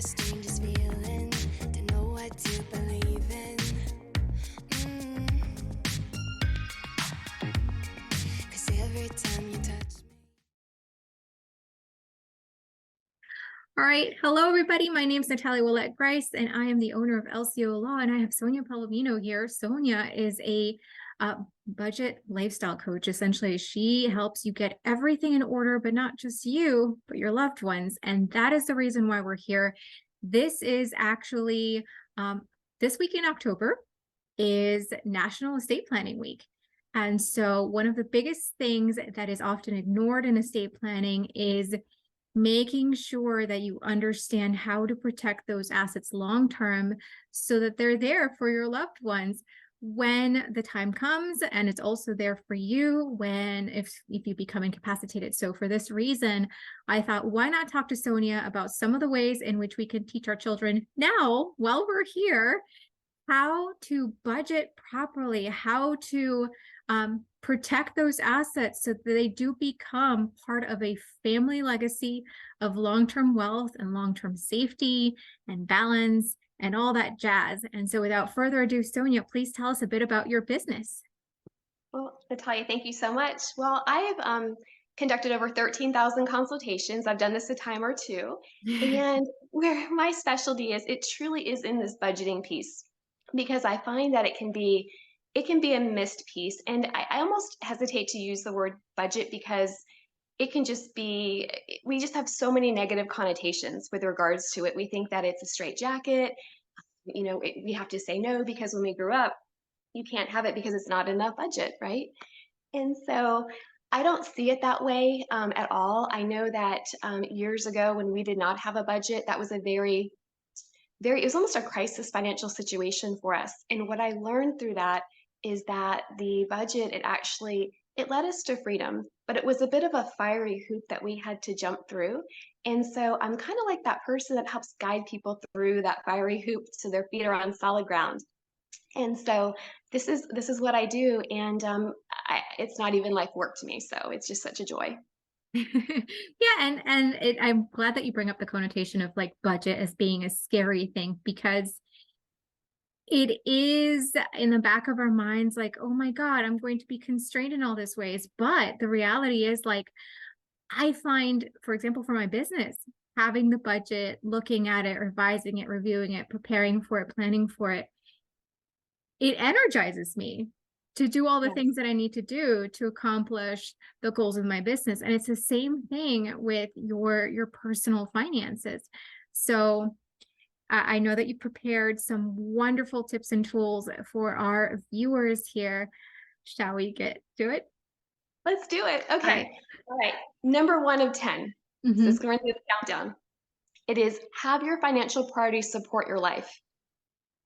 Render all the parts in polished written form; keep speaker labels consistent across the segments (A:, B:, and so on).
A: the strangest feeling to know what to believe in. Cause every time you touch me.
B: All right. Hello, everybody. My name is Natalia Grice, and I am the owner of LCO Law, and I have Sonia Palomino here. Sonia is a budget lifestyle coach. Essentially, she helps you get everything in order, but not just you, but your loved ones. And that is the reason why we're here. This is actually this week in October is National Estate Planning Week. And so one of the biggest things that is often ignored in estate planning is making sure that you understand how to protect those assets long term so that they're there for your loved ones when the time comes, and it's also there for you when if you become incapacitated. So for this reason, I thought, why not talk to Sonia about some of the ways in which we can teach our children now while we're here how to budget properly, how to protect those assets so that they do become part of a family legacy of long-term wealth and long-term safety and balance and all that jazz. And so without further ado, Sonia, please tell us a bit about your business.
C: Well, Natalia, thank you so much. Well, I've conducted over 13,000 consultations. I've done this a time or two. And where my specialty is, it truly is in this budgeting piece, because I find that it can be a missed piece. And I almost hesitate to use the word budget because it can just be, we just have so many negative connotations with regards to it. We think that it's a straight jacket. We have to say no because when we grew up, you can't have it because it's not enough budget, right? And so I don't see it that way at all. I know that years ago when we did not have a budget, that was a it was almost a crisis financial situation for us. And what I learned through that is that the budget, it led us to freedom, but it was a bit of a fiery hoop that we had to jump through. And so I'm kind of like that person that helps guide people through that fiery hoop so their feet are on solid ground. And so this is what I do, and it's not even like work to me. So it's just such a joy.
B: Yeah, and I'm glad that you bring up the connotation of like budget as being a scary thing, because it is in the back of our minds like, oh my God, I'm going to be constrained in all these ways. But the reality is, like, I find, for example, for my business, having the budget, looking at it, revising it, reviewing it, preparing for it, planning for it, it energizes me to do all the
C: Yes.
B: things that I need to do to accomplish the goals of my business. And it's the same thing with your personal finances. So I know that you prepared some wonderful tips and tools for our viewers here. Shall we get to it?
C: Let's do it.
B: All
C: Okay. All right. Number 1 of 10. So
B: Mhm.
C: it's going to be the countdown. It is have your financial priorities support your life.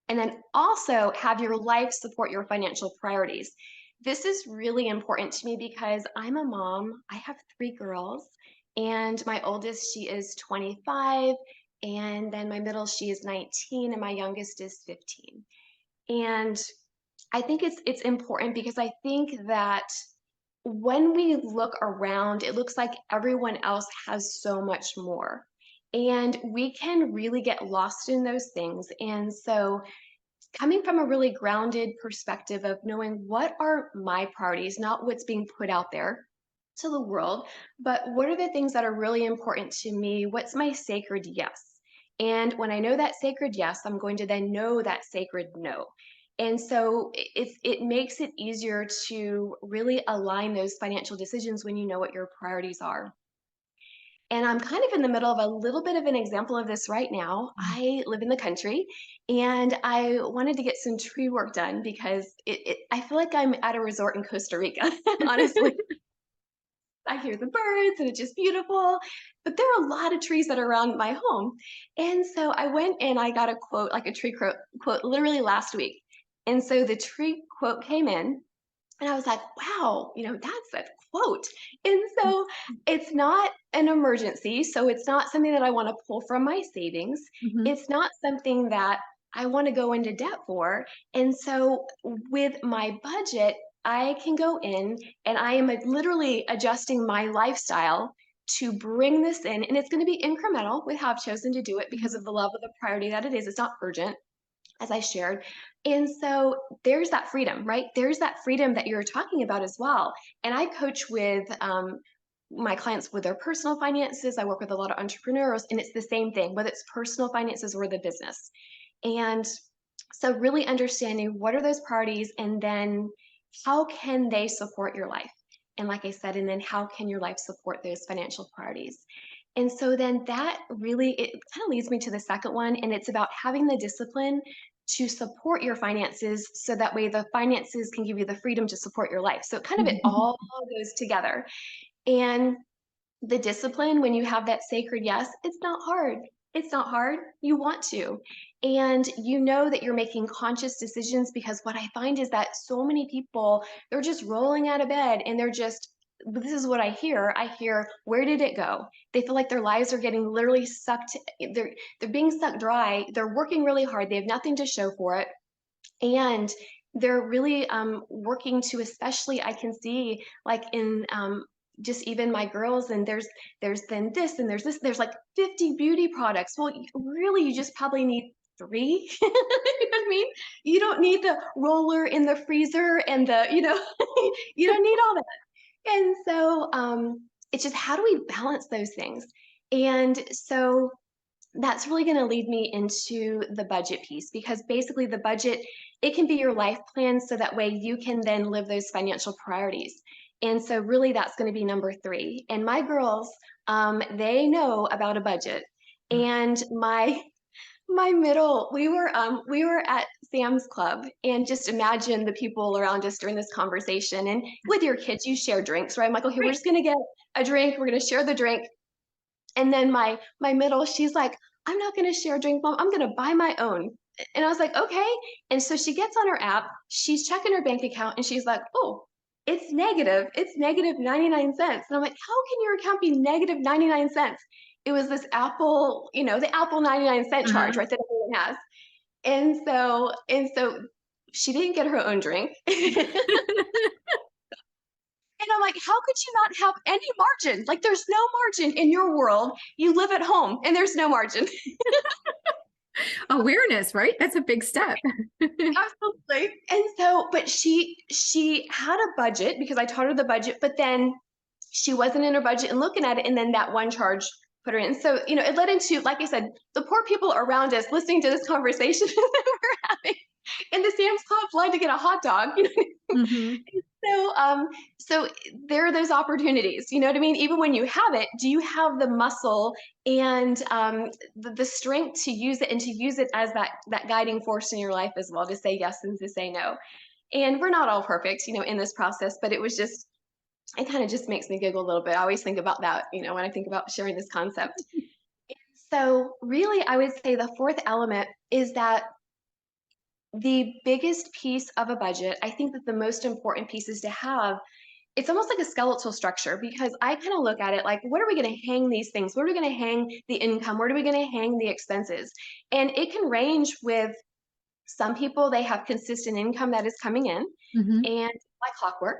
C: And then also have your life support your financial priorities. This is really important to me because I'm a mom. I have 3 girls, and my oldest, she is 25, and then my middle, she is 19, and my youngest is 15. And I think it's important because I think that when we look around, it looks like everyone else has so much more. And we can really get lost in those things. And so coming from a really grounded perspective of knowing what are my priorities, not what's being put out there to the world, but what are the things that are really important to me? What's my sacred yes? And when I know that sacred yes, I'm going to then know that sacred no. And so it makes it easier to really align those financial decisions when you know what your priorities are. And I'm kind of in the middle of a little bit of an example of this right now. I live in the country and I wanted to get some tree work done because I feel like I'm at a resort in Costa Rica, honestly. I hear the birds and it's just beautiful, but there are a lot of trees that are around my home. And so I went and I got a quote, like a tree quote, literally last week. And so the tree quote came in and I was like, wow, that's a quote. And so it's not an emergency. So it's not something that I want to pull from my savings.
B: Mhm.
C: It's not something that I want to go into debt for. And so with my budget, I can go in and I am literally adjusting my lifestyle to bring this in, and it's going to be incremental. We have chosen to do it because of the level of the priority that it is. It's not urgent, as I shared. And so there's that freedom, right? There's that freedom that you're talking about as well. And I coach with my clients with their personal finances. I work with a lot of entrepreneurs, and it's the same thing, whether it's personal finances or the business. And so really understanding what are those priorities, and then how can they support your life? And like I said, and then how can your life support those financial priorities? And so then that really, it kind of leads me to the second one, and it's about having the discipline to support your finances so that way the finances can give you the freedom to support your life. So kind of it all goes together. And the discipline, when you have that sacred yes, it's not hard. It's not hard. You want to. And you know that you're making conscious decisions, because what I find is that so many people, they're just rolling out of bed and they're just, this is what I hear. I hear, where did it go? They feel like their lives are getting literally sucked. They're being sucked dry. They're working really hard. They have nothing to show for it. And they're really working to, especially I can see like in just even my girls, and there's then this and there's this, there's like 50 beauty products. Well, really, you just probably need three. You know what I mean? You don't need the roller in the freezer and the, you don't need all that. And so it's just, how do we balance those things? And so that's really going to lead me into the budget piece, because basically the budget, it can be your life plan, so that way you can then live those financial priorities. And so really that's going to be number 3. And my girls, they know about a budget. And my middle, we were at Sam's Club, and just imagine the people around us during this conversation. And with your kids, you share drinks, right? I'm like, okay, we're just going to get a drink. We're going to share the drink. And then my middle, she's like, I'm not going to share a drink, Mom. I'm going to buy my own. And I was like, okay. And so she gets on her app, she's checking her bank account, and she's like, oh, it's negative. It's negative 99 cents. And I'm like, how can your account be negative 99 cents? It was this Apple, the Apple 99-cent charge, right, that everyone has. And so she didn't get her own drink. And I'm like, how could you not have any margin? Like, there's no margin in your world. You live at home and there's no margin.
B: Awareness, right? That's a big step.
C: Absolutely. And so, but she had a budget, because I taught her the budget, but then she wasn't in her budget and looking at it. And then that one charge put her in. So, it led into, like I said, the poor people around us listening to this conversation that we're having in the Sam's Club line to get a hot dog.
B: Mm-hmm.
C: So there are those opportunities, you know what I mean? Even when you have it, do you have the muscle and the strength to use it, and to use it as that guiding force in your life as well, to say yes and to say no? And we're not all perfect, in this process, but it kind of just makes me giggle a little bit. I always think about that, when I think about sharing this concept. So really, I would say the fourth element is that the biggest piece of a budget, I think that the most important piece is to have, it's almost like a skeletal structure, because I kind of look at it like, what are we going to hang these things? Where are we going to hang the income? Where are we going to hang the expenses? And it can range with some people, they have consistent income that is coming in,
B: Mm-hmm.
C: and like clockwork.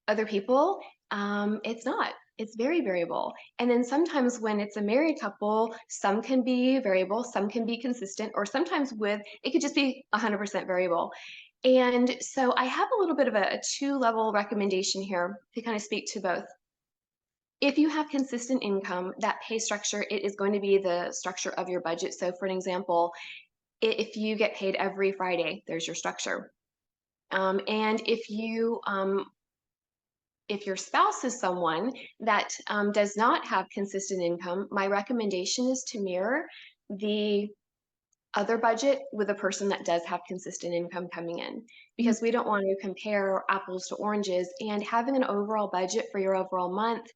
C: Other people, it's not. It's very variable. And then sometimes when it's a married couple, some can be variable, some can be consistent, or sometimes it could just be 100% variable. And so I have a little bit of a 2-level recommendation here to kind of speak to both. If you have consistent income, that pay structure, it is going to be the structure of your budget. So for an example, if you get paid every Friday, there's your structure. And if your spouse is someone that does not have consistent income, my recommendation is to mirror the other budget with a person that does have consistent income coming in, because we don't want to compare apples to oranges. And having an overall budget for your overall month,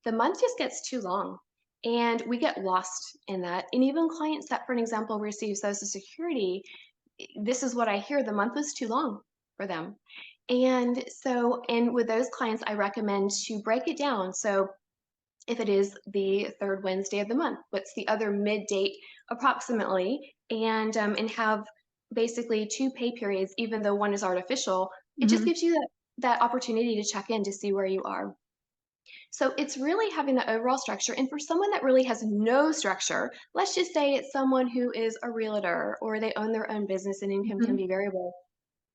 C: the month just gets too long, and we get lost in that. And even clients that, for an example, receive Social Security, this is what I hear, the month was too long for them. And with those clients, I recommend to break it down. So if it is the third Wednesday of the month, what's the other mid date approximately? And have basically 2 pay periods, even though one is artificial. It just gives you that opportunity to check in to see where you are. So it's really having the overall structure. And for someone that really has no structure, let's just say it's someone who is a realtor or they own their own business and income can
B: Mhm.
C: be variable.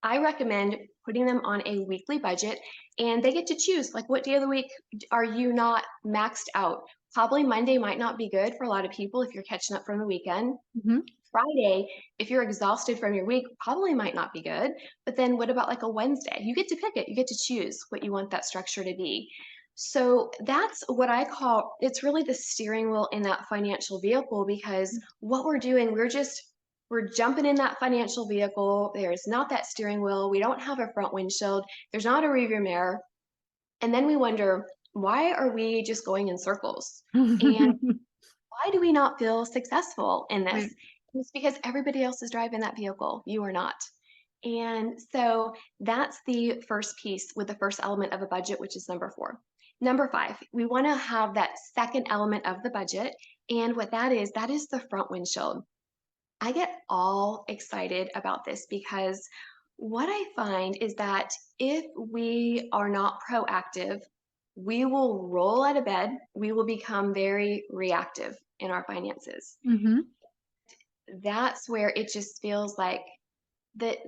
C: I recommend putting them on a weekly budget and they get to choose like what day of the week are you not maxed out? Probably Monday might not be good for a lot of people if you're catching up from the weekend.
B: Mhm.
C: Friday, if you're exhausted from your week, probably might not be good. But then what about like a Wednesday? You get to pick it. You get to choose what you want that structure to be. So that's what I call it's really the steering wheel in that financial vehicle because what we're doing, we're jumping in that financial vehicle. There's not that steering wheel. We don't have a front windshield. There's not a rearview mirror. And then we wonder, why are we just going in circles? And why do we not feel successful in this?
B: Right.
C: It's because everybody else is driving that vehicle. You are not. And so that's the first piece with the first element of a budget, which is number 4. Number 5, we want to have that second element of the budget. And what that is the front windshield. I get all excited about this because what I find is that if we are not proactive, we will roll out of bed, we will become very reactive in our finances.
B: Mhm.
C: That's where it just feels like the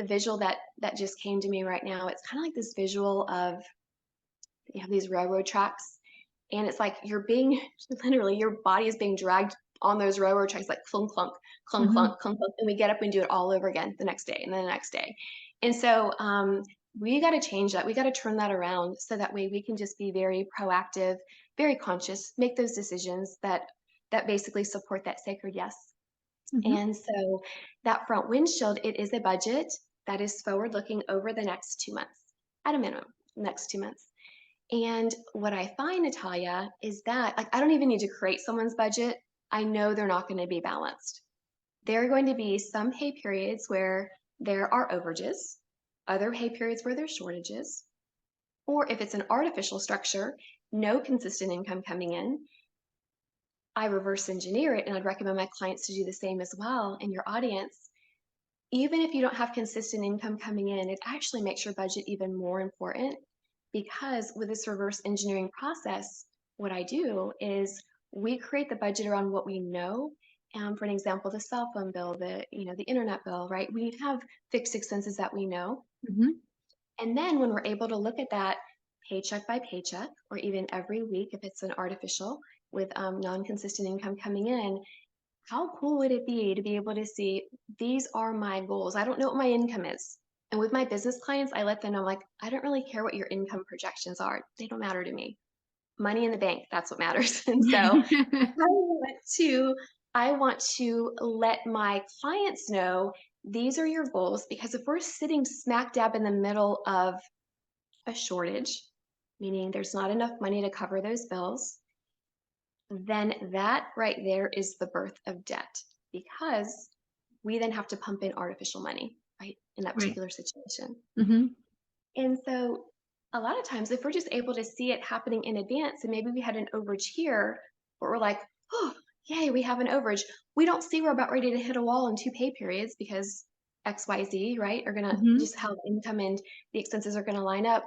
C: visual that just came to me right now. It's kind of like this visual of you have these railroad tracks and it's like you're being literally your body is being dragged on those railroad tracks like clunk clunk clunk
B: Mhm.
C: clunk clunk clunk, and we get up and do it all over again the next day and then the next day. And so we got to change that. We got to turn that around so that way we can just be very proactive, very conscious, make those decisions that basically support that sacred yes.
B: Mhm.
C: And so that front windshield, it is a budget that is forward looking over the next 2 months at a minimum, next 2 months. And what I find, Natalia, is that like I don't even need to create someone's budget. I know they're not going to be balanced. There are going to be some pay periods where there are overages, other pay periods where there's shortages, or if it's an artificial structure, no consistent income coming in. I reverse engineer it and I'd recommend my clients to do the same as well in your audience. Even if you don't have consistent income coming in, it actually makes your budget even more important because with this reverse engineering process, what I do is we create the budget around what we know. For an example, the cell phone bill, the internet bill, right? We have fixed expenses that we know.
B: Mhm.
C: And then when we're able to look at that paycheck by paycheck, or even every week if it's an artificial with non-consistent income coming in, how cool would it be to be able to see these are my goals? I don't know what my income is. And with my business clients, I let them know like, I don't really care what your income projections are. They don't matter to me. Money in the bank, that's what matters. And so I want to let my clients know these are your goals because if we're sitting smack dab in the middle of a shortage, meaning there's not enough money to cover those bills, then that right there is the birth of debt because we then have to pump in artificial money, right, in that
B: Right.
C: particular situation.
B: Mhm.
C: And so a lot of times, if we're just able to see it happening in advance, and maybe we had an overage here, but we're like, oh, yay, we have an overage. We don't see we're about ready to hit a wall in 2 pay periods because XYZ, right, are going to
B: Mhm.
C: just how the income and the expenses are going to line up.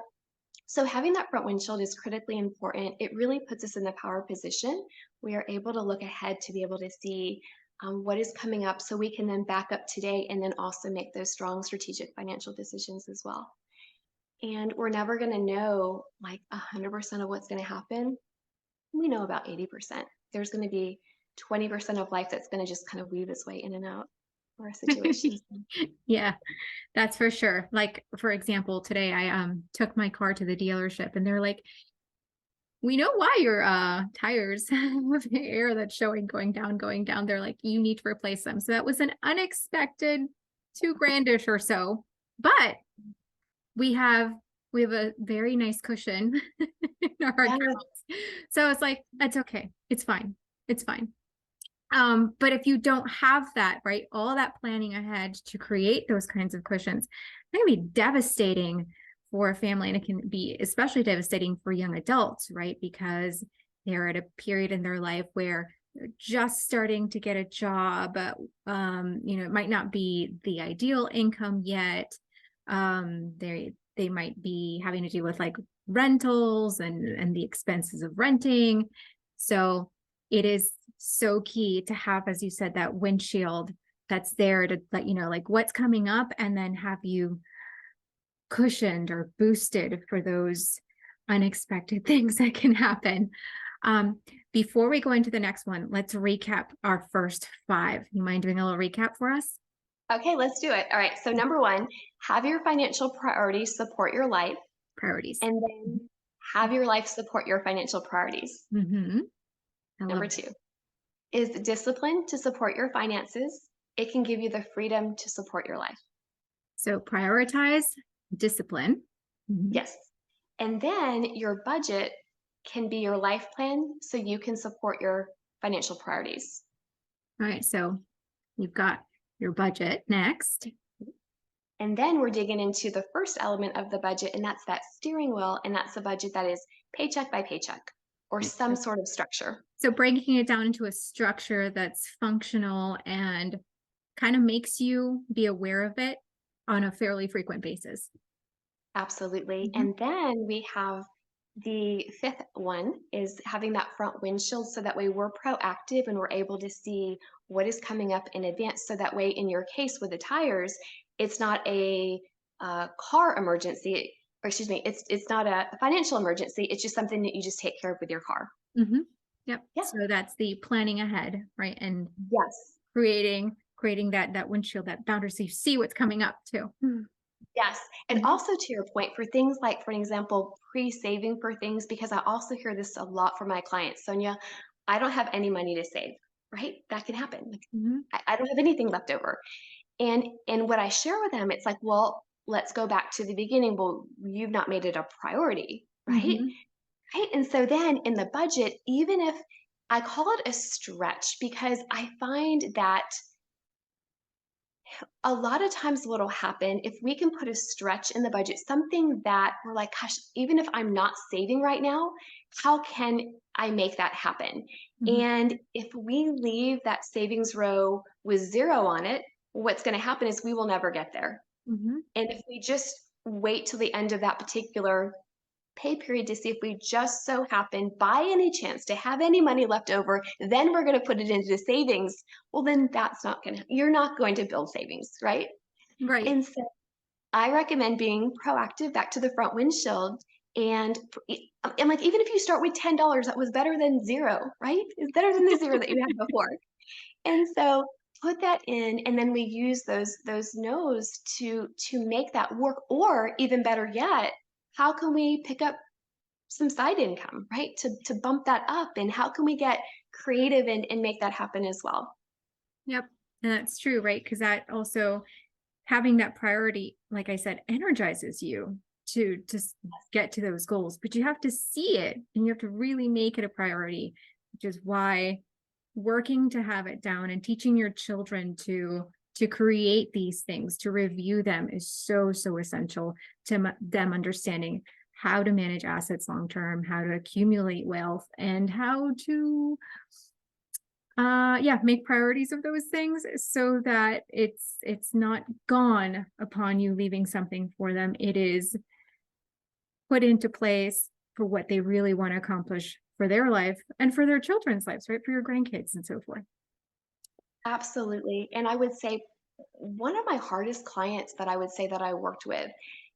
C: So having that front windshield is critically important. It really puts us in the power position. We are able to look ahead to be able to see what is coming up so we can then back up today and then also make those strong strategic financial decisions as well. And we're never going to know like 100% of what's going to happen. We know about 80%. There's going to be 20% of life that's going to just kind of weave its way in and out for a situation.
B: Yeah, that's for sure. Like, for example, today I took my car to the dealership and they're like, we know why your tires have the air that's showing going down. They're like, you need to replace them. So that was an unexpected 2 grandish or so. But we have a very nice cushion in our
C: Yeah,
B: accounts. So it's like, that's okay. It's fine. It's fine. But if you don't have that, right, all that planning ahead to create those kinds of cushions, it can be devastating for a family, and it can be especially devastating for young adults, right? Because they're at a period in their life where they're just starting to get a job. It might not be the ideal income yet. They might be having to deal with like rentals and the expenses of renting. So it is so key to have, as you said, that windshield that's there to let you know like what's coming up, and then have you cushioned or boosted for those unexpected things that can happen. Before we go into the next one, let's recap our first 5. You mind doing a little recap for us?
C: Okay, let's do it. All right. So number 1, have your financial priorities support your life.
B: Priorities.
C: And then have your life support your financial priorities.
B: Mm-hmm.
C: Number 2 is discipline to support your finances. It can give you the freedom to support your life.
B: So prioritize, discipline. Mm-hmm.
C: Yes. And then your budget can be your life plan so you can support your financial priorities.
B: All right. So you've got your budget next.
C: And then we're digging into the first element of the budget, and that's that steering wheel. And that's the budget that is paycheck by paycheck or some sort of structure.
B: So breaking it down into a structure that's functional and kind of makes you be aware of it on a fairly frequent basis.
C: Absolutely.
B: Mm-hmm.
C: And then we have the 5th one is having that front windshield so that way we're proactive and we're able to see what is coming up in advance. So that way, in your case with the tires, it's not a car emergency, or excuse me, it's not a financial emergency. It's just something that you just take care of with your car.
B: Mm-hmm. Yep.
C: Yeah.
B: So that's the planning ahead, right? And
C: Yes.
B: creating that windshield, that boundary, so you see what's coming up too.
C: Yes. And
B: Mhm.
C: also to your point, for things like, for example, pre-saving for things, because I also hear this a lot from my clients. Sonia, I don't have any money to save, right? That can happen. Like,
B: Mm-hmm.
C: I don't have anything left over. And what I share with them, it's like, well, let's go back to the beginning. Well, you've not made it a priority, right?
B: Mm-hmm.
C: Right. And so then in the budget, even if I call it a stretch, because I find that a lot of times what'll happen if we can put a stretch in the budget, something that we're like, gosh, even if I'm not saving right now, how can I make that happen?
B: Mm-hmm.
C: And if we leave that savings row with 0 on it, what's going to happen is we will never get there.
B: Mm-hmm.
C: And if we just wait till the end of that particular pay period to see if we just so happen by any chance to have any money left over, then we're going to put it into savings. Well, then that's not going to, you're not going to build savings, right?
B: Right.
C: And so I recommend being proactive, back to the front windshield. And like, even if you start with $10, that was better than 0, right? It's better than the 0 that you had before. And so put that in, and then we use those no's to make that work. Or even better yet, how can we pick up some side income, right? To bump that up, and how can we get creative and make that happen as well?
B: Yep. And that's true, right? Because that also, having that priority, like I said, energizes you to get to those goals, but you have to see it and you have to really make it a priority, which is why working to have it down and teaching your children to create these things, to review them, is so essential to them understanding how to manage assets long term, how to accumulate wealth, and how to make priorities of those things so that it's not gone upon you leaving something for them. It is put into place for what they really want to accomplish for their life and for their children's lives, right? For your grandkids and so forth.
C: Absolutely. And I would say one of my hardest clients that I would say that I worked with,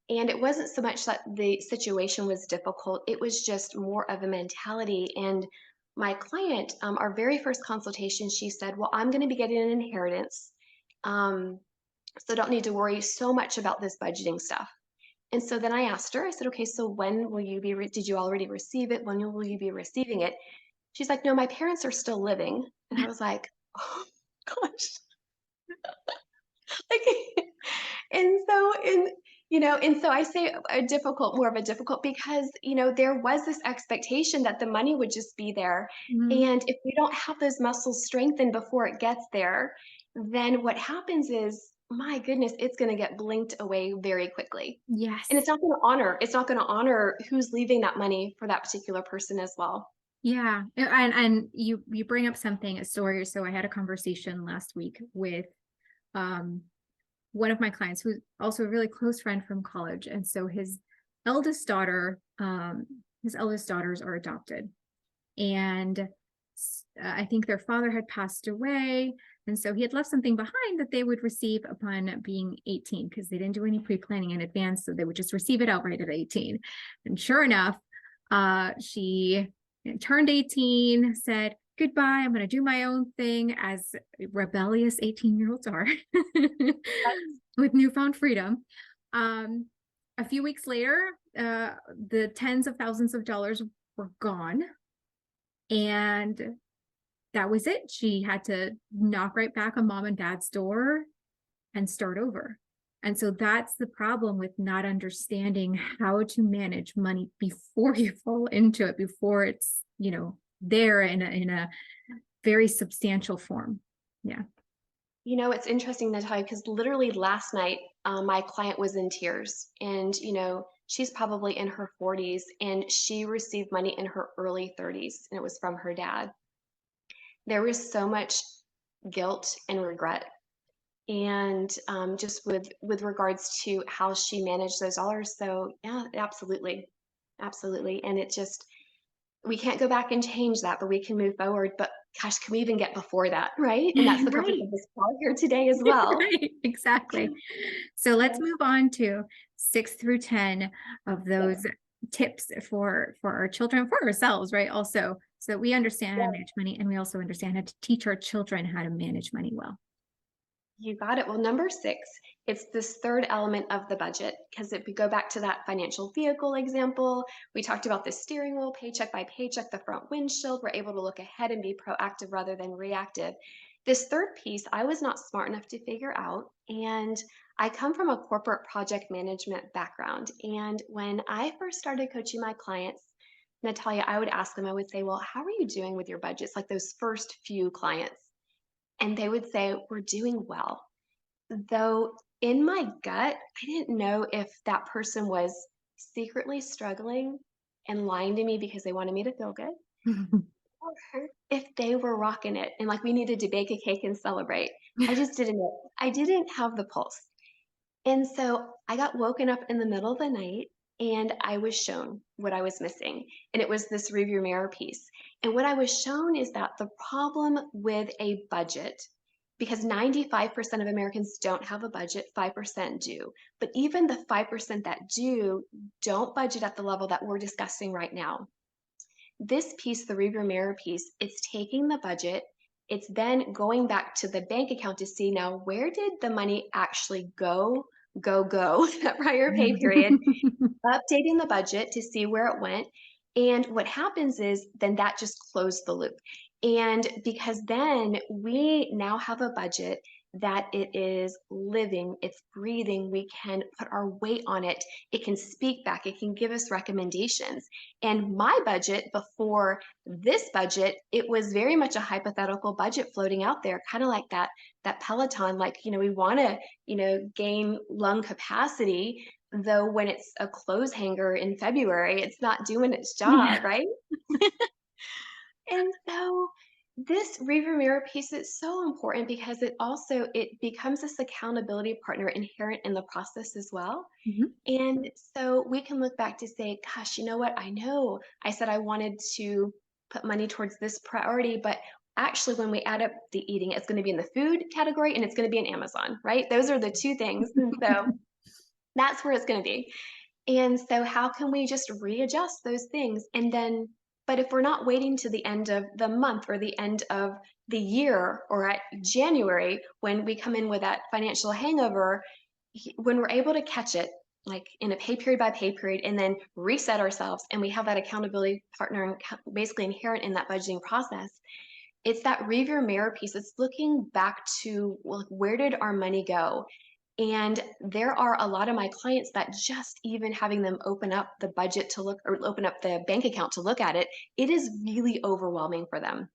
C: and it wasn't so much that the situation was difficult, it was just more of a mentality. And my client, our very first consultation, she said, well, I'm going to be getting an inheritance. So don't need to worry so much about this budgeting stuff. And so then I asked her, I said, okay, so when will you be, did you already receive it? When will you be receiving it? She's like, no, my parents are still living. And I was like, oh gosh. Like, and so, and so I say more of a difficult, because, there was this expectation that the money would just be there.
B: Mm-hmm.
C: And if we don't have those muscles strengthened before it gets there, then what happens is, my goodness, it's going to get blinked away very quickly.
B: Yes.
C: And it's not going to honor who's leaving that money for that particular person as well.
B: Yeah. And you bring up a story. So I had a conversation last week with one of my clients who's also a really close friend from college. And so his eldest daughter, his eldest daughters are adopted. And I think their father had passed away. And so he had left something behind that they would receive upon being 18, because they didn't do any pre-planning in advance. So they would just receive it outright at 18. And sure enough, she turned 18, said, goodbye, I'm going to do my own thing, as rebellious 18-year-olds are, with newfound freedom. A few weeks later, the tens of thousands of dollars were gone. And that was it. She had to knock right back on mom and dad's door and start over. And so that's the problem with not understanding how to manage money before you fall into it, before it's, there in a very substantial form. Yeah.
C: It's interesting, Natalia, because literally last night, my client was in tears, and, she's probably in her 40s, and she received money in her early 30s, and it was from her dad. There was so much guilt and regret, and just with regards to how she managed those dollars. So yeah, absolutely, absolutely. And it just, we can't go back and change that, but we can move forward. But gosh, can we even get before that, right? And that's the purpose
B: Right.
C: of this call here today as well.
B: Right, exactly. So let's move on to 6 through 10 of those tips for our children, for ourselves, right? Also, so that we understand how to manage money, and we also understand how to teach our children how to manage money well.
C: You got it. Well, number 6, it's this third element of the budget. Because if we go back to that financial vehicle example, we talked about the steering wheel, paycheck by paycheck, the front windshield. We're able to look ahead and be proactive rather than reactive. This third piece, I was not smart enough to figure out. And I come from a corporate project management background. And when I first started coaching my clients, Natalia, I would ask them, I would say, well, how are you doing with your budgets? Like those first few clients. And they would say, we're doing well. Though in my gut, I didn't know if that person was secretly struggling and lying to me because they wanted me to feel good, or if they were rocking it and like we needed to bake a cake and celebrate. I just didn't know. I didn't have the pulse. And so I got woken up in the middle of the night and I was shown what I was missing. And it was this review mirror piece. And what I was shown is that the problem with a budget, because 95% of Americans don't have a budget, 5% do. But even the 5% that do, don't budget at the level that we're discussing right now. This piece, the review mirror piece, it's taking the budget, it's then going back to the bank account to see now where did the money actually go that prior pay period, updating the budget to see where it went. And what happens is then that just closed the loop. And because then we now have a budget that it is living, it's breathing, we can put our weight on it, it can speak back, it can give us recommendations. And my budget before this budget, it was very much a hypothetical budget floating out there, kind of like that Peloton, like, we want to, gain lung capacity, though when it's a clothes hanger in February, it's not doing its job, right? And so this rearview mirror piece is so important because it becomes this accountability partner inherent in the process as well.
B: Mhm.
C: And so we can look back to say, gosh, you know what? I know I said I wanted to put money towards this priority, but actually when we add up the eating, it's going to be in the food category and it's going to be in Amazon, right? Those are the two things. And so that's where it's going to be. And so how can we just readjust those things? And then, but if we're not waiting to the end of the month or the end of the year or at January, when we come in with that financial hangover, when we're able to catch it, like in a pay period by pay period, and then reset ourselves, and we have that accountability partner basically inherent in that budgeting process, it's that review mirror piece. It's looking back to, well, where did our money go? And there are a lot of my clients that just even having them open up the budget to look, or open up the bank account to look at it, it is really overwhelming for them.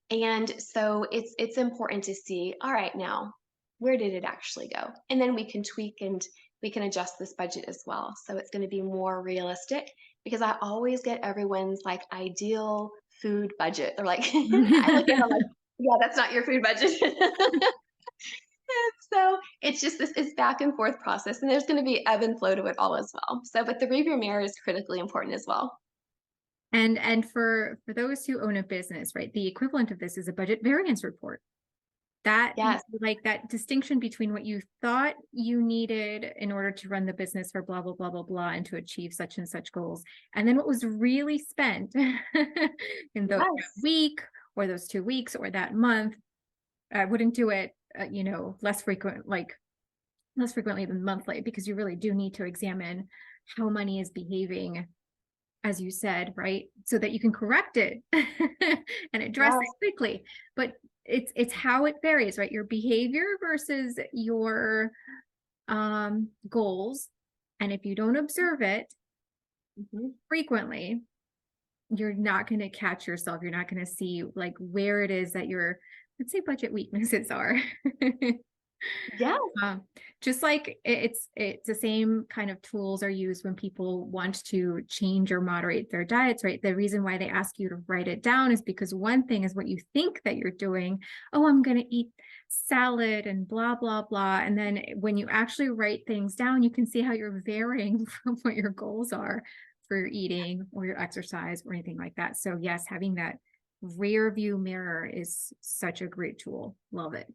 C: And so it's important to see, all right, now, where did it actually go? And then we can tweak and we can adjust this budget as well. So it's going to be more realistic, because I always get everyone's like ideal food budget. They're like, I look at them like, yeah, that's not your food budget. So it's just this back and forth process, and there's going to be ebb and flow to it all as well. So, but the review mirror is critically important as well.
B: And for those who own a business, right, the equivalent of this is a budget variance report. That
C: Yes.
B: like that distinction between what you thought you needed in order to run the business for blah blah blah blah blah and to achieve such and such goals, and then what was really spent in the
C: Yes.
B: week or those 2 weeks or that month. I wouldn't do it, less frequently than monthly, because you really do need to examine how money is behaving, as you said, right? So that you can correct it and address
C: Yes.
B: it quickly. But it's how it varies, right? Your behavior versus your goals. And if you don't observe it frequently, you're not going to catch yourself. You're not going to see like where it is that your, let's say, budget weaknesses are.
C: Yes.
B: Just like it's the same kind of tools are used when people want to change or moderate their diets, right? The reason why they ask you to write it down is because one thing is what you think that you're doing. Oh, I'm going to eat salad and blah, blah, blah. And then when you actually write things down, you can see how you're varying from what your goals are for your eating or your exercise or anything like that. So yes, having that rear view mirror is such a great tool. Love it.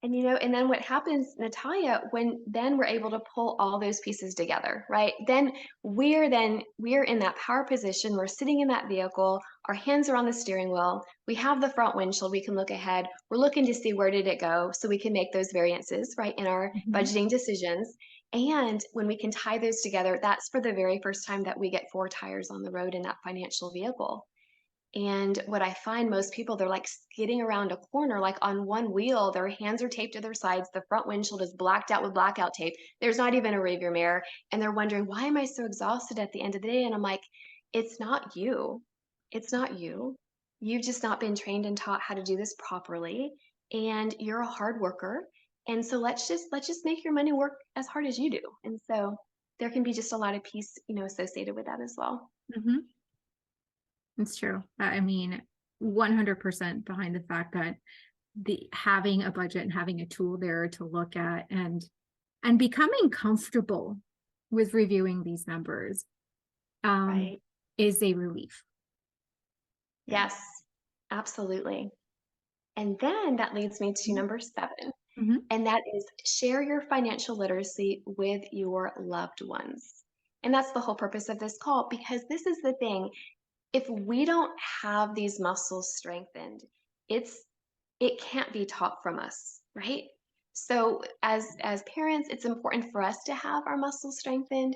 C: And and then what happens, Natalia, when then we're able to pull all those pieces together, right? Then we're in that power position. We're sitting in that vehicle. Our hands are on the steering wheel. We have the front windshield. We can look ahead. We're looking to see where did it go, so we can make those variances, right, in our budgeting decisions. And when we can tie those together, that's for the very first time that we get 4 tires on the road in that financial vehicle. And what I find most people, they're like skidding around a corner, like on one wheel, their hands are taped to their sides. The front windshield is blacked out with blackout tape. There's not even a rearview mirror. And they're wondering, why am I so exhausted at the end of the day? And I'm like, it's not you. It's not you. You've just not been trained and taught how to do this properly. And you're a hard worker. And so let's just make your money work as hard as you do. And so there can be just a lot of peace, associated with that as well.
B: Mm-hmm. It's true. I mean, 100% behind the fact that the having a budget and having a tool there to look at and becoming comfortable with reviewing these numbers
C: Right.
B: is a relief.
C: Yes, absolutely. And then that leads me to number 7,
B: Mhm.
C: and that is share your financial literacy with your loved ones. And that's the whole purpose of this call, because this is the thing. If we don't have these muscles strengthened, it can't be taught from us, right? So as parents, it's important for us to have our muscles strengthened,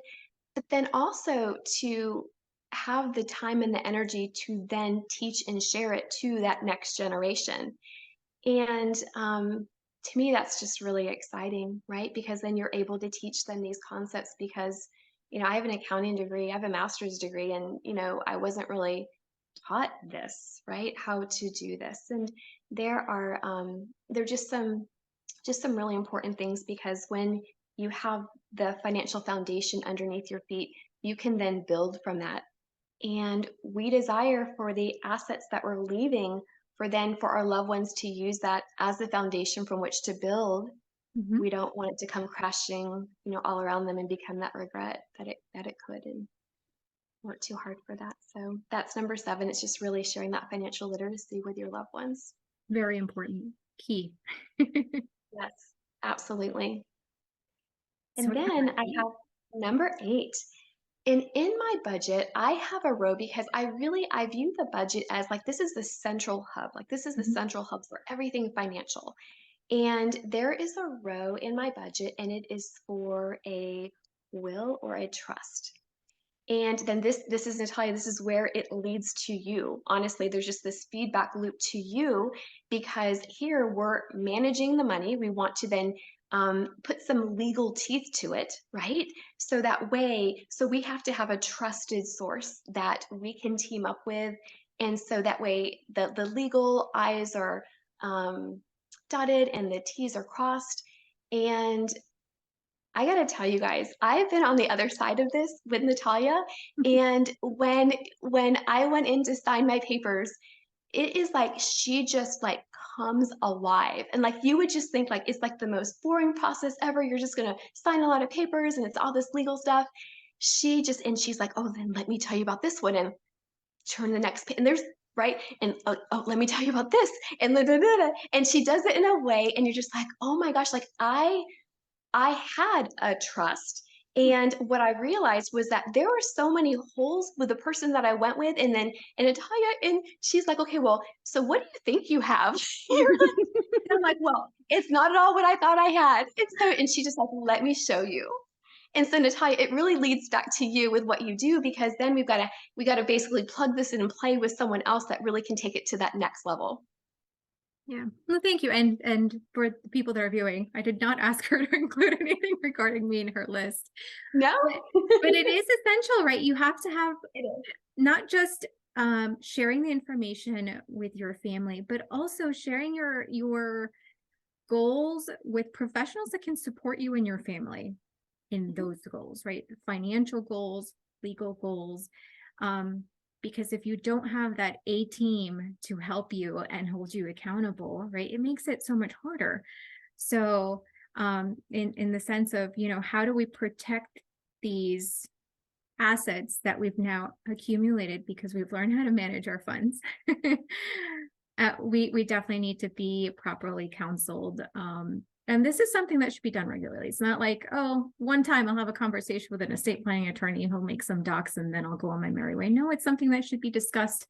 C: but then also to have the time and the energy to then teach and share it to that next generation. And to me, that's just really exciting, right? Because then you're able to teach them these concepts. Because I have an accounting degree, I have a master's degree, and I wasn't really taught this, right? How to do this. And there are just some really important things, because when you have the financial foundation underneath your feet, you can then build from that. And we desire for the assets that we're leaving for our loved ones to use that as the foundation from which to build.
B: Mhm.
C: We don't want it to come crashing, all around them and become that regret that it could, and work too hard for that. So that's number 7. It's just really sharing that financial literacy with your loved ones.
B: Very important. Key.
C: Yes, absolutely.
B: So
C: And then I have number 8. And in my budget, I have a row, because I view the budget as like this is the central hub. Like this is the
B: Mhm.
C: central hub for everything financial. And there is a row in my budget, and it is for a will or a trust. And then this is, Natalia, this is where it leads to you. Honestly, there's just this feedback loop to you, because here we're managing the money. We want to then put some legal teeth to it, right? So that way, so we have to have a trusted source that we can team up with. And so that way the legal I's are dotted and the T's are crossed. And I gotta tell you guys, I've been on the other side of this with Natalia, and when I went in to sign my papers, it is like she just like comes alive. And like you would just think like it's like the most boring process ever. You're just gonna sign a lot of papers and it's all this legal stuff. She's like, oh, then let me tell you about this one and turn the next page. And there's right. And oh, let me tell you about this. And da, da, da, da. And she does it in a way, and you're just like, oh my gosh, like I had a trust. And what I realized was that there were so many holes with the person that I went with. And Natalia, and she's like, okay, well, so what do you think you have? And I'm like, well, it's not at all what I thought I had. And she just like, let me show you. And so Natalia, it really leads back to you with what you do, because then we gotta basically plug this in and play with someone else that really can take it to that next level.
B: Yeah. Well, thank you. And for the people that are viewing, I did not ask her to include anything regarding me in her list.
C: No?
B: But it is essential, right? You have to have
C: It is.
B: not just sharing the information with your family, but also sharing your goals with professionals that can support you and your family in those goals, right? Financial goals, legal goals. Because if you don't have that A team to help you and hold you accountable, right, it makes it so much harder. So in the sense of, how do we protect these assets that we've now accumulated because we've learned how to manage our funds? We definitely need to be properly counseled. And this is something that should be done regularly. It's not like, oh, one time I'll have a conversation with an estate planning attorney who'll make some docs and then I'll go on my merry way. No, it's something that should be discussed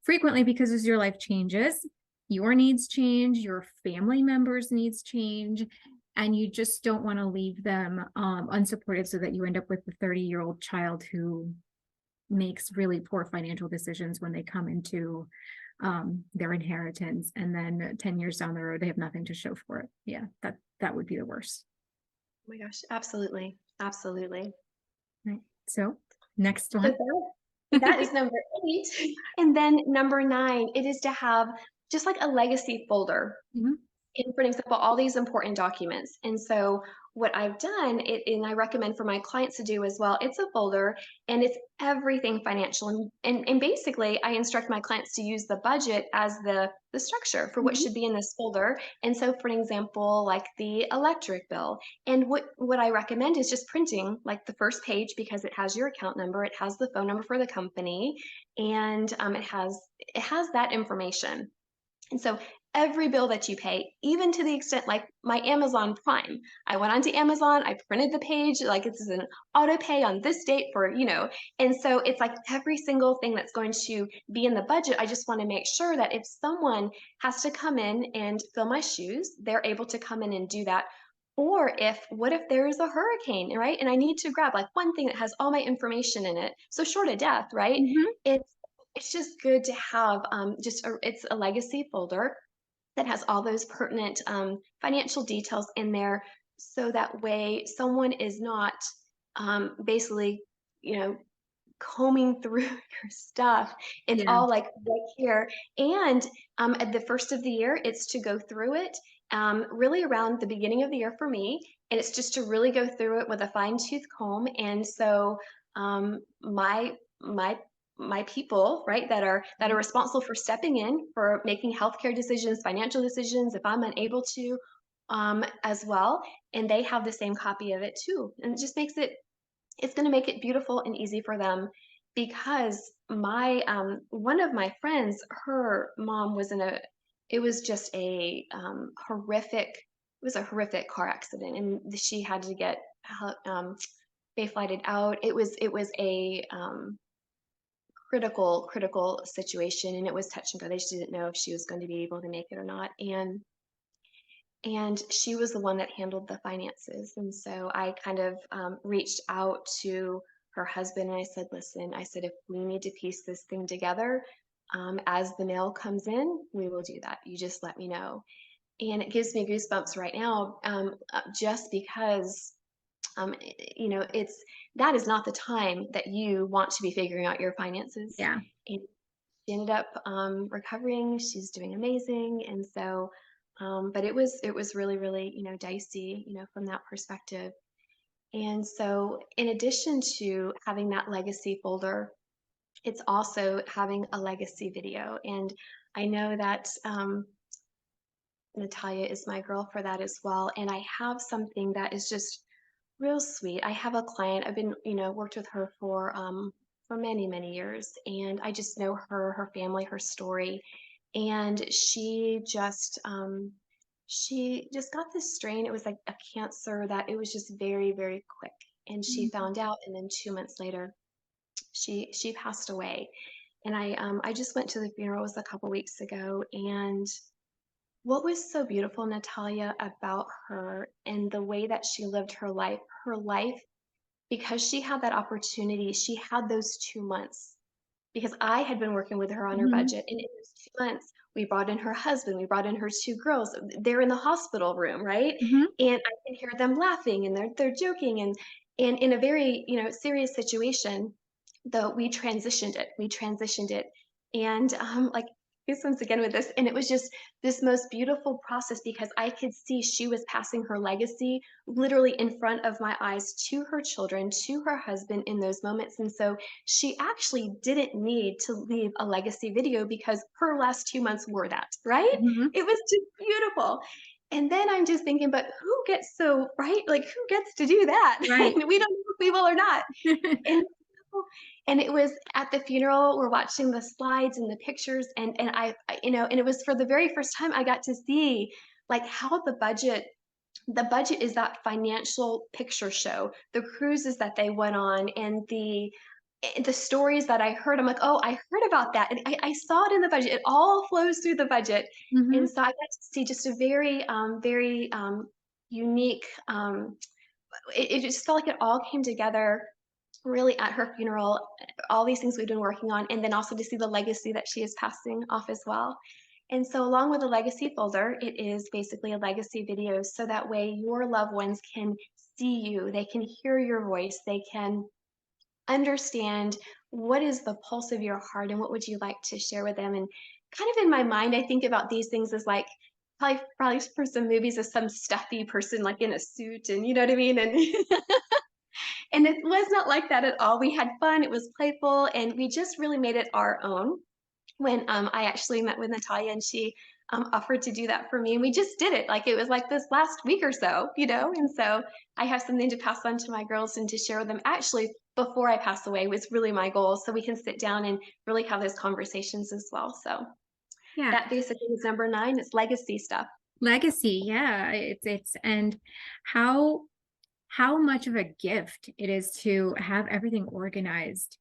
B: frequently, because as your life changes, your needs change, your family members' needs change, and you just don't want to leave them unsupported so that you end up with a 30-year-old child who makes really poor financial decisions when they come into their inheritance, and then 10 years down the road they have nothing to show for it. Yeah, that would be the worst.
C: Oh my gosh, absolutely. Absolutely.
B: Right. So next
C: So
B: one.
C: that is number 8. And then number 9, it is to have just like a legacy folder.
B: Mhm.
C: In, for example, all these important documents. And so what I've done, and I recommend for my clients to do as well, it's a folder and it's everything financial. And basically I instruct my clients to use the budget as the structure for what
B: Mhm.
C: should be in this folder. And so for an example, like the electric bill. And what I recommend is just printing like the first page, because it has your account number, it has the phone number for the company, and it has that information. And so every bill that you pay, even to the extent like my Amazon Prime, I went onto Amazon, I printed the page, like this is an auto pay on this date and so it's like every single thing that's going to be in the budget. I just want to make sure that if someone has to come in and fill my shoes, they're able to come in and do that. Or what if there is a hurricane, right? And I need to grab like one thing that has all my information in it. So short of death, right?
B: Mhm.
C: It's just good to have it's a legacy folder that has all those pertinent financial details in there, so that way someone is not basically, you know, combing through your stuff. It's
B: Yeah.
C: all like right here. And at the first of the year, it's to go through it really around the beginning of the year for me. And it's just to really go through it with a fine tooth comb. And so my my people, right, that are responsible for stepping in for making healthcare decisions, financial decisions, if I'm unable to, as well, and they have the same copy of it too. And it just makes it's going to make it beautiful and easy for them, because my one of my friends, her mom was in a it was just a horrific it was a horrific car accident, and she had to get bayflighted out. It was a critical situation, and it was touch and go. They just didn't know if she was going to be able to make it or not, and she was the one that handled the finances. And so I kind of reached out to her husband and I said, listen, I said, if we need to piece this thing together, as the mail comes in, we will do that. You just let me know. And it gives me goosebumps right now, just because, it's that is not the time that you want to be figuring out your finances.
B: Yeah.
C: And she ended up recovering. She's doing amazing. And so, but it was really, really, dicey, from that perspective. And so, in addition to having that legacy folder, it's also having a legacy video. And I know that Natalia is my girl for that as well. And I have something that is just real sweet. I have a client. I've been, worked with her for many, many years, and I just know her, her family, her story, and she just got this strain. It was like a cancer that it was just very, very quick, and she
B: Mhm.
C: found out, and then 2 months later, she passed away. And I just went to the funeral. It was a couple weeks ago, and what was so beautiful, Natalia, about her and the way that she lived her life, because she had that opportunity, she had those 2 months. Because I had been working with her on her
B: Mhm.
C: budget, and in those 2 months, we brought in her husband, we brought in her two girls. They're in the hospital room, right?
B: Mhm.
C: And I can hear them laughing and they're joking, and in a very serious situation, though we transitioned it, and like this once again with this, and it was just this most beautiful process because I could see she was passing her legacy literally in front of my eyes to her children, to her husband in those moments. And so she actually didn't need to leave a legacy video because her last 2 months were that, right?
B: Mhm.
C: It was just beautiful. And then I'm just thinking, but who gets so, right? Like, who gets to do that?
B: Right.
C: And we don't know if we will or not. And and it was at the funeral, we're watching the slides and the pictures, and and it was for the very first time I got to see like how the budget is that financial picture show, the cruises that they went on, and the stories that I heard. I'm like, oh, I heard about that, and I saw it in the budget. It all flows through the budget, and
B: Mhm.
C: so I got to see just a very, very unique. It just felt like it all came together really at her funeral. All these things we've been working on, and then also to see the legacy that she is passing off as well. And so, along with the legacy folder, it is basically a legacy video. So that way, your loved ones can see you, they can hear your voice, they can understand what is the pulse of your heart and what would you like to share with them. And kind of in my mind, I think about these things as like probably for some movies as some stuffy person like in a suit, and you know what I mean? And and it was not like that at all. We had fun, it was playful, and we just really made it our own. When I actually met with Natalia, and she offered to do that for me, and we just did it. Like it was like this last week or so, And so I have something to pass on to my girls and to share with them. Actually, before I pass away was really my goal, so we can sit down and really have those conversations as well. So
B: Yeah.
C: that basically is number 9. It's legacy stuff.
B: Legacy. Yeah. It's and how how much of a gift it is to have everything organized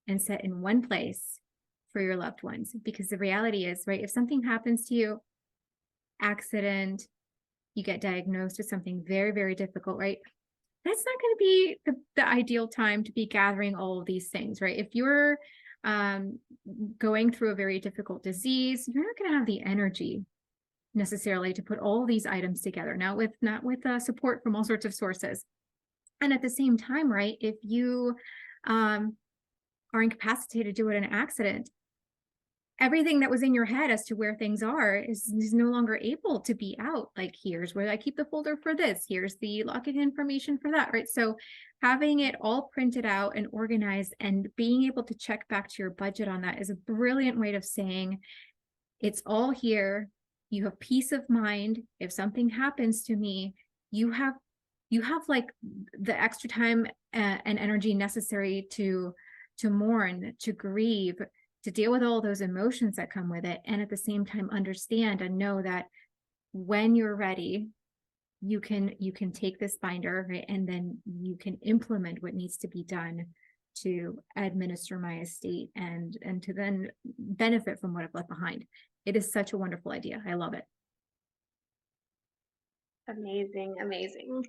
B: and set in one place for your loved ones. Because the reality is, right, if something happens to you, accident, you get diagnosed with something very, very difficult, right? That's not going to be the ideal time to be gathering all of these things, right? If you're um, going through a very difficult disease, you're not going to have the energy necessarily to put all these items together. Now, with not with support from all sorts of sources, and at the same time, right, if you um, are incapacitated due to an accident, everything that was in your head as to where things are is no longer able to be out. Like, here's where I keep the folder for this, here's the login information for that, right? So having it all printed out and organized and being able to check back to your budget on that is a brilliant way of saying it's all here. You have peace of mind. If something happens to me, you have like the extra time and energy necessary to mourn, to grieve, to deal with all those emotions that come with it, and at the same time understand and know that when you're ready, you can take this binder, right, and then you can implement what needs to be done to administer my estate and to then benefit from what I've left behind. It is such a wonderful idea. I love it.
C: Amazing, amazing.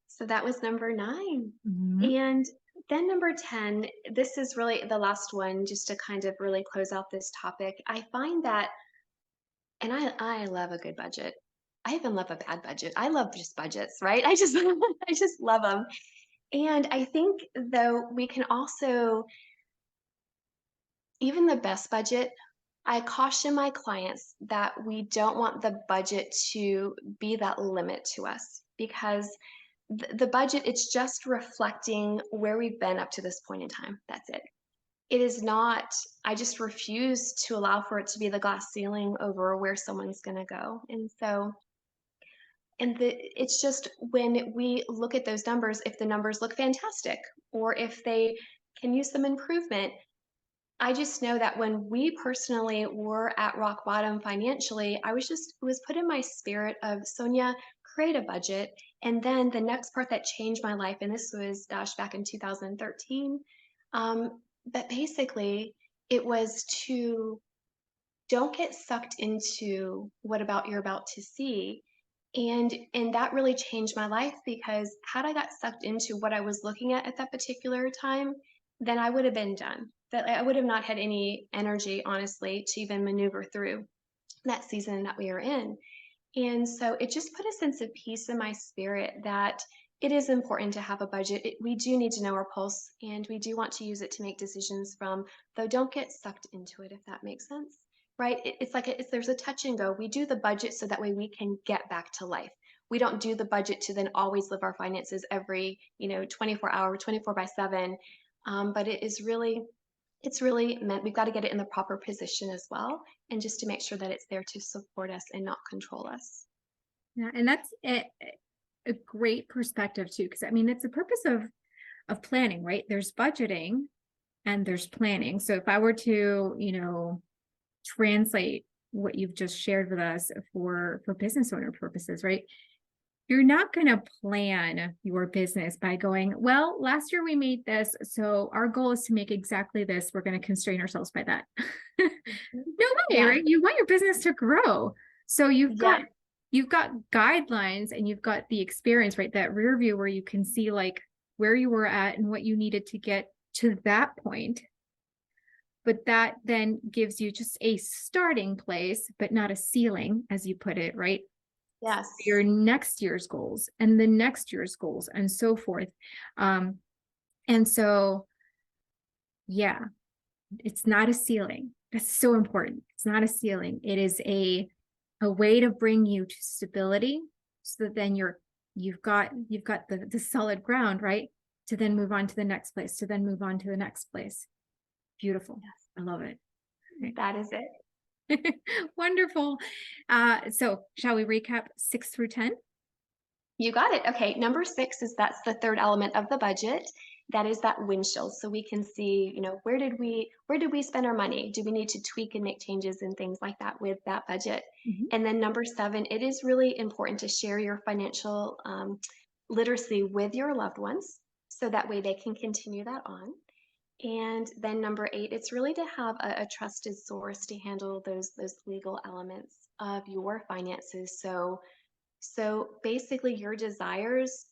C: So that was number 9.
B: Mhm.
C: And then number 10, this is really the last one, just to kind of really close out this topic. I find that, and I love a good budget. I even love a bad budget. I love just budgets, right? I just I just love them. And I think though we can also, even the best budget, I caution my clients that we don't want the budget to be that limit to us, because the budget, it's just reflecting where we've been up to this point in time. That's it. it is not, I just refuse to allow for it to be the glass ceiling over where someone's going to go. And so, it's just when we look at those numbers, if the numbers look fantastic or if they can use some improvement, I just know that when we personally were at rock bottom financially, it was put in my spirit of Sonia, create a budget. And then the next part that changed my life, and this was gosh, back in 2013, but basically it was to don't get sucked into what about you're about to see. And that really changed my life because had I got sucked into what I was looking at that particular time, then I would have been done. That I would have not had any energy, honestly, to even maneuver through that season that we are in. And so it just put a sense of peace in my spirit that it is important to have a budget. We do need to know our pulse and we do want to use it to make decisions from, though don't get sucked into it, if that makes sense. Right? It's like there's a touch and go. We do the budget so that way we can get back to life. We don't do the budget to then always live our finances every, 24-hour, 24 by 7. But it's really meant we've got to get it in the proper position as well. And just to make sure that it's there to support us and not control us.
B: Yeah, and that's a great perspective too, because I mean, it's the purpose of planning, right? There's budgeting and there's planning. So if I were to, translate what you've just shared with us for business owner purposes, right? You're not going to plan your business by going, well, last year we made this, so our goal is to make exactly this. We're going to constrain ourselves by that. No way,
C: Yeah.
B: right? You want your business to grow. So you've
C: Yeah.
B: got guidelines and you've got the experience, right? That rear view where you can see like where you were at and what you needed to get to that point. But that then gives you just a starting place, but not a ceiling, as you put it, right?
C: Yes.
B: Your next year's goals and the next year's goals and so forth. And so, yeah, it's not a ceiling. That's so important. It's not a ceiling. It is a way to bring you to stability so that then you've got the solid ground, right? To then move on to the next place, to then move on to the next place. Beautiful.
C: Yes.
B: I love it. Okay.
C: That is it.
B: Wonderful. So shall we recap 6 through 10?
C: You got it. Okay. Number 6 is that's the third element of the budget. That is that windshield. So we can see, where did we spend our money? Do we need to tweak and make changes and things like that with that budget?
B: Mhm.
C: And then number 7, it is really important to share your financial literacy with your loved ones so that way they can continue that on. And then number 8, it's really to have a trusted source to handle those legal elements of your finances. So basically, your desires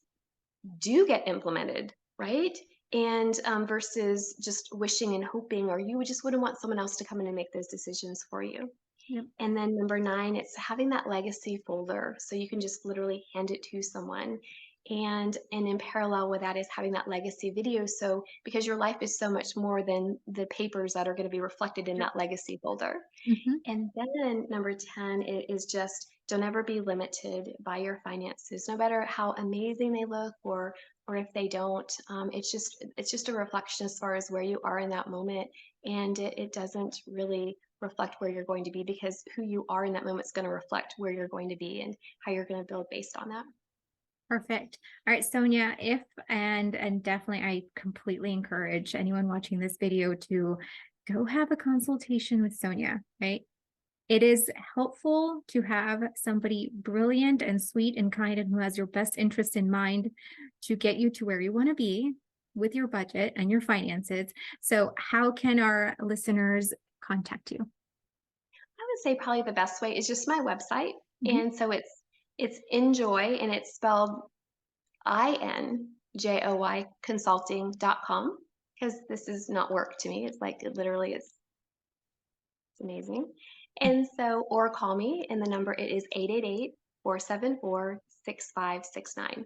C: do get implemented, right? And versus just wishing and hoping, or you just wouldn't want someone else to come in and make those decisions for you.
B: Yep.
C: And then number 9, it's having that legacy folder. So you can just literally hand it to someone. And in parallel with that is having that legacy video. So because your life is so much more than the papers that are going to be reflected in that legacy folder.
B: Mhm.
C: And then number 10 is just don't ever be limited by your finances, no matter how amazing they look or if they don't. It's just a reflection as far as where you are in that moment, and it doesn't really reflect where you're going to be because who you are in that moment is going to reflect where you're going to be and how you're going to build based on that.
B: Perfect. All right, Sonia, if and definitely I completely encourage anyone watching this video to go have a consultation with Sonia, right? It is helpful to have somebody brilliant and sweet and kind and who has your best interest in mind to get you to where you want to be with your budget and your finances. So how can our listeners contact you?
C: I would say probably the best way is just my website.
B: Mhm.
C: And so it's Enjoy and it's spelled INJOY consulting.com because this is not work to me. It's like it literally is it's amazing. And so or call me and the number it is 888-474-6569.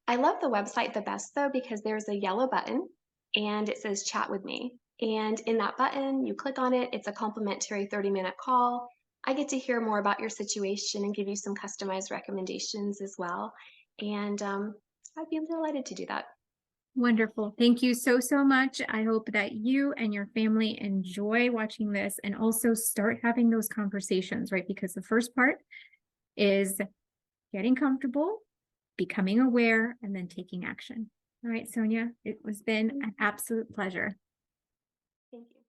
C: I love the website the best though because there's a yellow button and it says chat with me. And in that button, you click on it, it's a complimentary 30-minute call. I get to hear more about your situation and give you some customized recommendations as well. And I'd be delighted to do that.
B: Wonderful. Thank you so, so much. I hope that you and your family enjoy watching this and also start having those conversations, right? Because the first part is getting comfortable, becoming aware, and then taking action. All right, Sonia, it has been an absolute pleasure.
C: Thank you.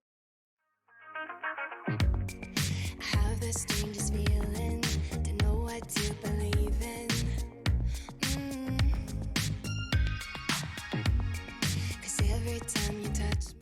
A: I have the strangest feeling to know what to believe in. 'Cause every time you touch me